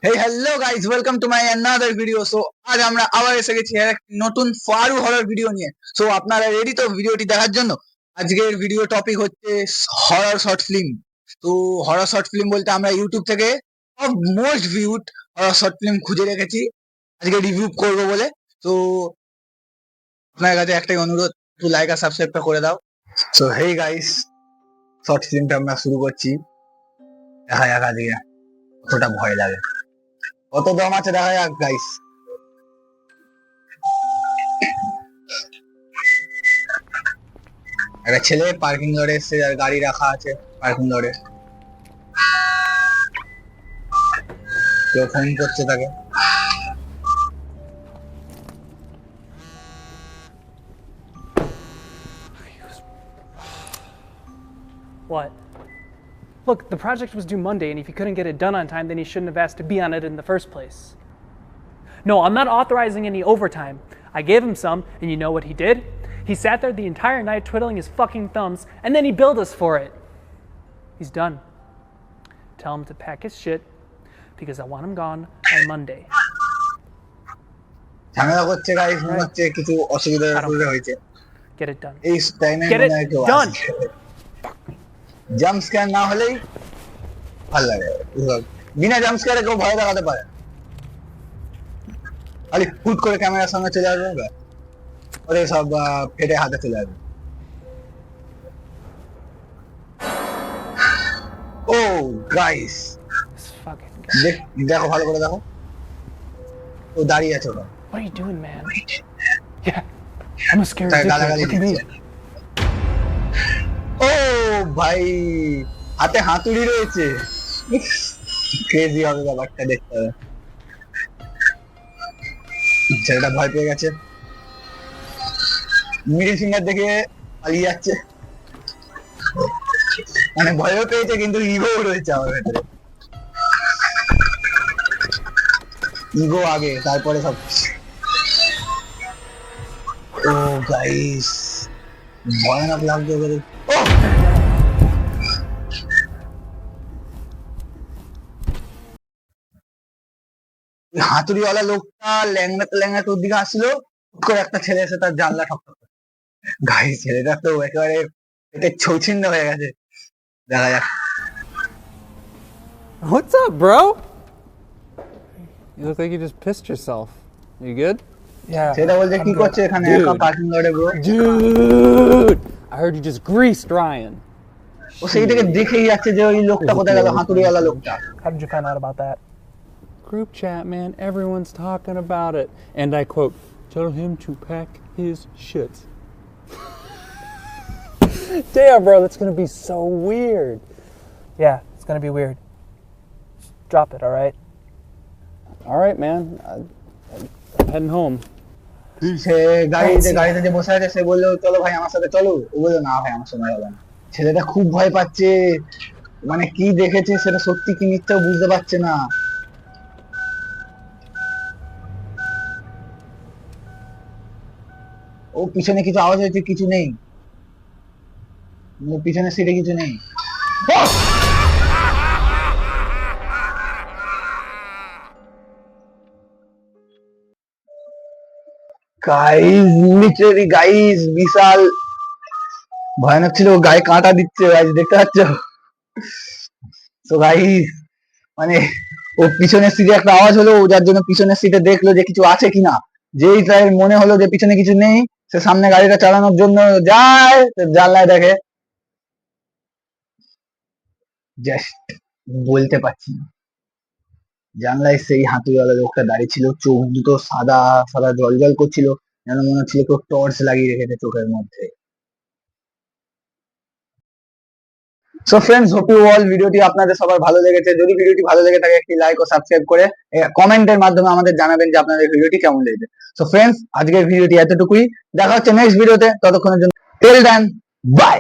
Hey hello guys, welcome to my another video. So আজ আমরা আবার এসে গেছি এক নতুন ফারু হরর ভিডিও নিয়ে। সো আপনারা রেডি তো ভিডিওটি দেখার জন্য? আজকের ভিডিও টপিক হচ্ছে হরর শর্ট ফিল্ম। তো হরর শর্ট ফিল্ম বলতে আমরা ইউটিউব থেকে সব most viewed horror short film খুঁজে রেখেছি আজকে রিভিউ করব বলে। তো আপনার কাছে একটাই অনুরোধ, একটু লাইক আর সাবস্ক্রাইবটা করে দাও। সো হেই গাইস, শর্ট ফিল্মটা আমরা শুরু করছি। দেখা যাক আজকে কতটা ভয় লাগে, কত দম আছে দেখা যাক গাইস। একটা ছেলে পার্কিং লটে এসছে, আর গাড়ি রাখা আছে পার্কিং লটে। কেউ ফোন করছে তাকে। What? Look, the project was due Monday, and if he couldn't get it done on time, then he shouldn't have asked to be on it in the first place. No, I'm not authorizing any overtime. I gave him some, and you know what he did? He sat there the entire night twiddling his fucking thumbs, and then he billed us for it. He's done. Tell him to pack his shit, because I want him gone by Monday. ঝামেলা করছে guys, মনে হচ্ছে কিছু অসুবিধা হয়েছে। Get it done. এই টাইমে Get it done. Jump স্ক্যার না হলেই ভালো লাগে। বিনা জাম্প স্ক্যারে কেউ ভয় দেখাতে পারে, খালি হুট করে ক্যামেরার সামনে চলে আসবে, ওরে সব ফেটে হাতে চলে আসবে। ও গাইস, This fucking guy. দেখো ভালো করে দেখো, ও দাঁড়িয়ে আছে ওটা। What are you doing, man? Yeah, I'm a scary dickhead. Look at me. ও ভাই, হাতে হাতুড়ি রয়েছে, ক্রেজি হবে ব্যাপারটা, দেখতে হবে। ছেলেটা ভয় পেয়ে গেছে, মিডিল ফিঙ্গার দেখে পালিয়ে যাচ্ছে। মানে ভয়ও পেয়েছে, কিন্তু ইগো রয়েছে আমার ভেতরে। ইগো আগে, তারপরে সব। ও গাইস, ভয়ানক লাগছে ওদের। ও হাতুড়িওয়ালা লোকটা ল্যাংড়াতে ল্যাংড়াতে ওর দিকে আসছিল, হুট করে একটা ছেলে এসে তার জানলা ঠকঠক করে। গাইস, ছেলেটা তো একেবারে পেটে ছৌছিন্ন হয়ে গেছে। দেখা যাক। What's up, bro? You look like you just pissed yourself. You good? Yeah. সেটা বলছে কি করছে এখানে একা পার্কিং লটে bro? Dude! I heard you just greased Ryan. ও সেই থেকে দেখেই যাচ্ছে যে ওই লোকটা কোথায় গেল, হাতুড়িওয়ালা লোকটা। How did you find out about that? Group chat, man. Everyone's talking about it. And I quote, tell him to pack his shit. Damn, bro, that's gonna be so weird. Yeah, it's gonna be weird. Just drop it, all right? All right, man. I'm heading home. সে গাড়িতে যে বসে আছে, সে বললো চলো ভাই আমার সাথে চলো। ও বললো না ভাই আমার সময় হবে না। ছেলেটা খুব ভয় পাচ্ছে, মানে কি দেখেছে সেটা সত্যি কি মিথ্যা বুঝতে পারছে না। ও পিছনে কিছু আওয়াজ হয়েছে, কিছু নেই, পিছনের সিটে কিছু নেই। গাইস, লিটারালি গাইস, বিশাল ভয়ানক ছিল। গায়ে কাঁটা দিচ্ছে গাইস, দেখতে পাচ্ছ? তো গাইস, মানে ও পিছনের সিটে একটা আওয়াজ হলো, যার জন্য পিছনের সিটে দেখলো যে কিছু আছে কিনা। যেই তার মনে হলো যে পিছনে কিছু নেই, সে সামনে গাড়িটা চালানোর জন্য যায়, জানলায় দেখে। জাস্ট বলতে পারছি না, জানলায় সেই হাতুড়িওয়ালা লোকটা দাঁড়িয়ে ছিল, চোখ দুটো সাদা সাদা জল জল করছিল, যেন মনে হচ্ছিল কেউ টর্চ লাগিয়ে রেখেছে চোখের মধ্যে। So friends, hope you all ভিডিওটি আপনাদের সবার ভালো লেগেছে। যদি ভিডিওটি ভালো লেগে থাকে, একটি লাইক ও সাবস্ক্রাইব করে কমেন্টের মাধ্যমে আমাদের জানাবেন যে আপনাদের ভিডিওটি কেমন লেগেছে। সো ফ্রেন্ডস, আজকের ভিডিওটি এতটুকুই। দেখা হচ্ছে নেক্সট ভিডিওতে, ততক্ষণের জন্য টিল দেন বাই।